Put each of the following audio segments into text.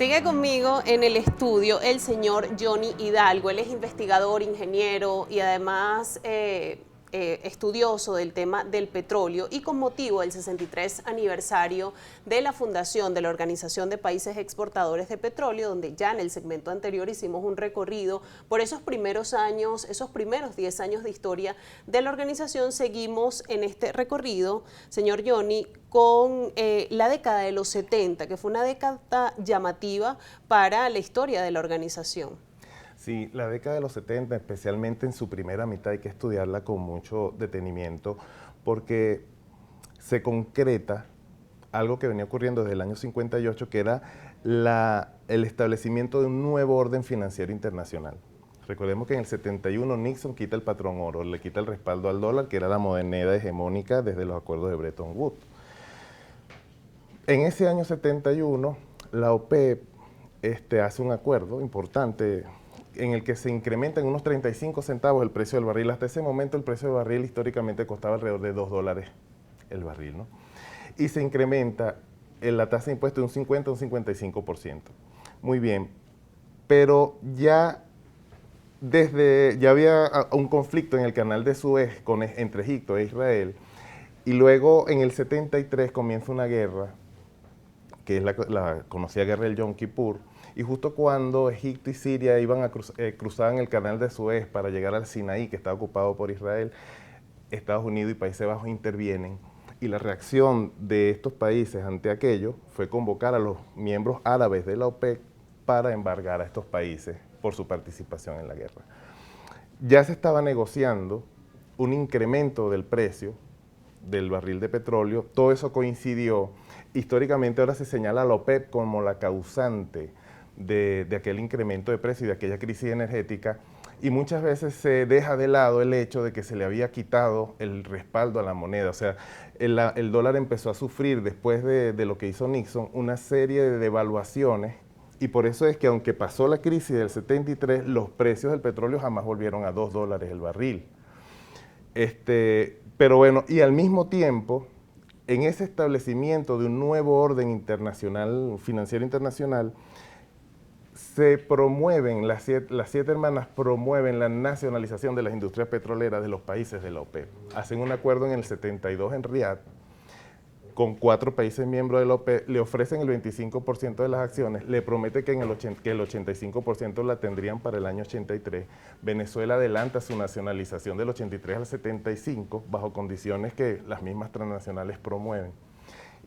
Sigue conmigo en el estudio el señor Johnny Hidalgo. Él es investigador, ingeniero y además estudioso del tema del petróleo, y con motivo del 63 aniversario de la fundación de la Organización de Países Exportadores de Petróleo, donde ya en el segmento anterior hicimos un recorrido por esos primeros años, esos primeros 10 años de historia de la organización, seguimos en este recorrido, señor Johnny, con la década de los 70, que fue una década llamativa para la historia de la organización. Sí, la década de los 70, especialmente en su primera mitad, hay que estudiarla con mucho detenimiento porque se concreta algo que venía ocurriendo desde el año 58, que era el establecimiento de un nuevo orden financiero internacional. Recordemos que en el 71 Nixon quita el patrón oro, le quita el respaldo al dólar, que era la moneda hegemónica desde los acuerdos de Bretton Woods. En ese año 71, la OPEP hace un acuerdo importante en el que se incrementa en unos 35 centavos el precio del barril. Hasta ese momento el precio del barril históricamente costaba alrededor de $2 el barril, ¿no? Y se incrementa en la tasa de impuesto de un 50 a un 55%. Muy bien, pero ya había un conflicto en el canal de Suez entre Egipto e Israel, y luego en el 73 comienza una guerra, que es la conocida guerra del Yom Kippur, y justo cuando Egipto y Siria iban a cruzaban el canal de Suez para llegar al Sinaí, que estaba ocupado por Israel, Estados Unidos y Países Bajos intervienen, y la reacción de estos países ante aquello fue convocar a los miembros árabes de la OPEC para embargar a estos países por su participación en la guerra. Ya se estaba negociando un incremento del precio del barril de petróleo, todo eso coincidió. Históricamente ahora se señala a la OPEP como la causante de aquel incremento de precio y de aquella crisis energética, y muchas veces se deja de lado el hecho de que se le había quitado el respaldo a la moneda. O sea, el dólar empezó a sufrir después de lo que hizo Nixon una serie de devaluaciones, y por eso es que aunque pasó la crisis del 73, los precios del petróleo jamás volvieron a $2 el barril. Pero bueno, y al mismo tiempo, en ese establecimiento de un nuevo orden internacional, financiero internacional, se promueven, las siete hermanas promueven la nacionalización de las industrias petroleras de los países de la OPEP. Hacen un acuerdo en el 72 en Riad, con 4 países miembros de la OPEP, le ofrecen el 25% de las acciones, le promete que el 85% la tendrían para el año 83. Venezuela adelanta su nacionalización del 83 al 75 bajo condiciones que las mismas transnacionales promueven.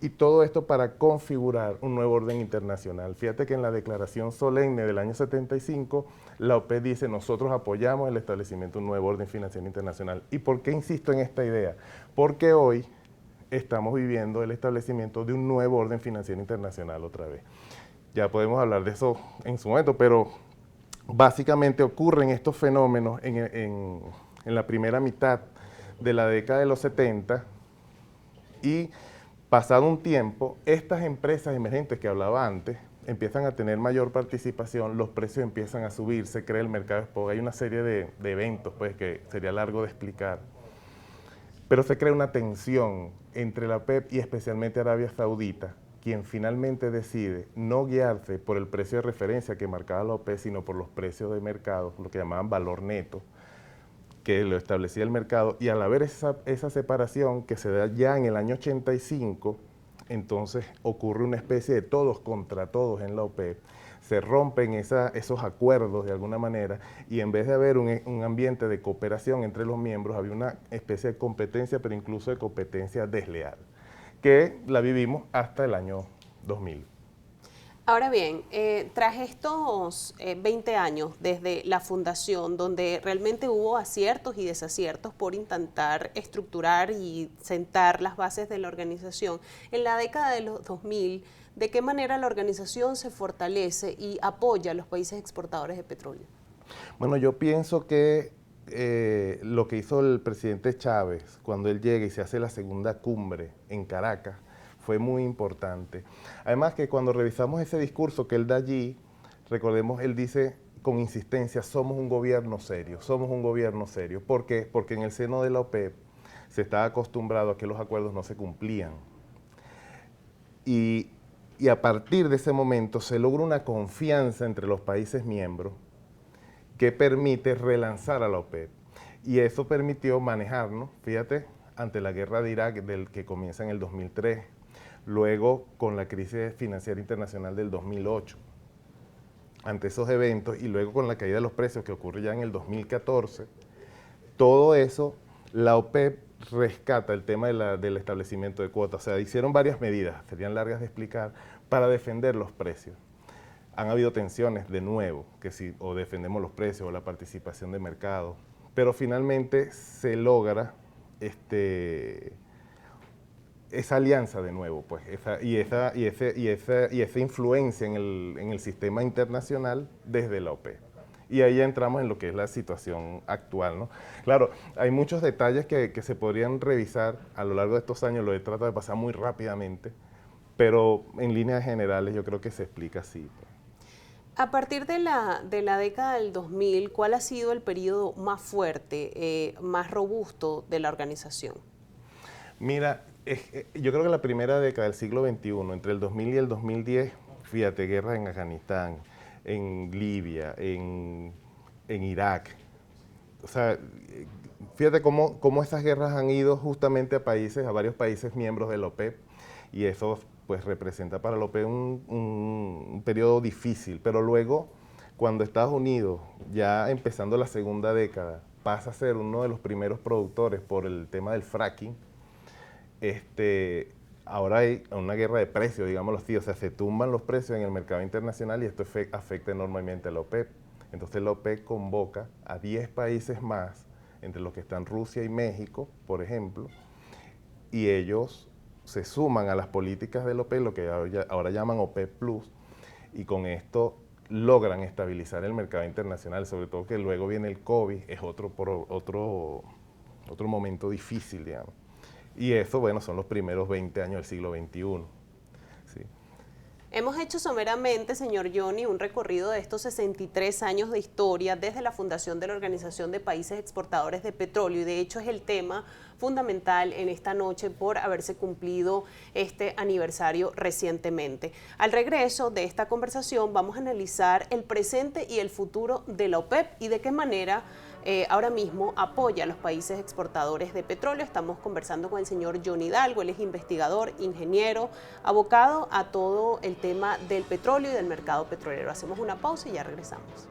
Y todo esto para configurar un nuevo orden internacional. Fíjate que en la declaración solemne del año 75, la OPEP dice: nosotros apoyamos el establecimiento de un nuevo orden financiero internacional. ¿Y por qué insisto en esta idea? Porque hoy estamos viviendo el establecimiento de un nuevo orden financiero internacional otra vez. Ya podemos hablar de eso en su momento, pero básicamente ocurren estos fenómenos en la primera mitad de la década de los 70, y pasado un tiempo, estas empresas emergentes que hablaba antes empiezan a tener mayor participación, los precios empiezan a subir, se crea el mercado spot. Hay una serie de eventos pues, que sería largo de explicar. Pero se crea una tensión entre la OPEP y especialmente Arabia Saudita, quien finalmente decide no guiarse por el precio de referencia que marcaba la OPEP, sino por los precios de mercado, lo que llamaban valor neto, que lo establecía el mercado. Y al haber esa separación que se da ya en el año 85, entonces ocurre una especie de todos contra todos en la OPEP. Se rompen esos acuerdos de alguna manera, y en vez de haber un ambiente de cooperación entre los miembros, había una especie de competencia, pero incluso de competencia desleal, que la vivimos hasta el año 2000. Ahora bien, tras estos 20 años desde la fundación, donde realmente hubo aciertos y desaciertos por intentar estructurar y sentar las bases de la organización, en la década de los 2000, ¿de qué manera la organización se fortalece y apoya a los países exportadores de petróleo? Bueno, yo pienso que lo que hizo el presidente Chávez cuando él llega y se hace la segunda cumbre en Caracas fue muy importante. Además que cuando revisamos ese discurso que él da allí, recordemos, él dice con insistencia: somos un gobierno serio, somos un gobierno serio. ¿Por qué? Porque en el seno de la OPEP se estaba acostumbrado a que los acuerdos no se cumplían. Y Y a partir de ese momento se logra una confianza entre los países miembros que permite relanzar a la OPEP. Y eso permitió manejarnos, fíjate, ante la guerra de Irak del que comienza en el 2003, luego con la crisis financiera internacional del 2008, ante esos eventos, y luego con la caída de los precios que ocurre ya en el 2014, todo eso, la OPEP rescata el tema del establecimiento de cuotas. O sea, hicieron varias medidas, serían largas de explicar, para defender los precios. Han habido tensiones de nuevo, que si o defendemos los precios o la participación de mercado, pero finalmente se logra esa alianza de nuevo, pues, y esa influencia en el sistema internacional desde la OPEP. Y ahí ya entramos en lo que es la situación actual, ¿no? Claro, hay muchos detalles que se podrían revisar a lo largo de estos años, lo he tratado de pasar muy rápidamente, pero en líneas generales yo creo que se explica así, pues. A partir de la década del 2000, ¿cuál ha sido el periodo más fuerte, más robusto de la organización? Mira, yo creo que la primera década del siglo XXI, entre el 2000 y el 2010, fíjate, guerras en Afganistán, en Libia, en Irak. O sea, fíjate cómo esas guerras han ido justamente a varios países miembros de la OPEP, y eso pues representa para la OPEP un periodo difícil, pero luego cuando Estados Unidos, ya empezando la segunda década, pasa a ser uno de los primeros productores por el tema del fracking, ahora hay una guerra de precios, digámoslo así, o sea, se tumban los precios en el mercado internacional y esto afecta enormemente a la OPEP. Entonces la OPEP convoca a 10 países más, entre los que están Rusia y México, por ejemplo, y ellos se suman a las políticas de la OPEP, lo que ahora llaman OPEP Plus, y con esto logran estabilizar el mercado internacional, sobre todo que luego viene el COVID, es otro momento difícil, digamos. Y eso, bueno, son los primeros 20 años del siglo XXI. ¿Sí? Hemos hecho someramente, señor Johnny, un recorrido de estos 63 años de historia desde la fundación de la Organización de Países Exportadores de Petróleo, y de hecho es el tema fundamental en esta noche por haberse cumplido este aniversario recientemente. Al regreso de esta conversación vamos a analizar el presente y el futuro de la OPEP y de qué manera ahora mismo apoya a los países exportadores de petróleo. Estamos conversando con el señor Johnny Hidalgo, él es investigador, ingeniero, abocado a todo el tema del petróleo y del mercado petrolero. Hacemos una pausa y ya regresamos.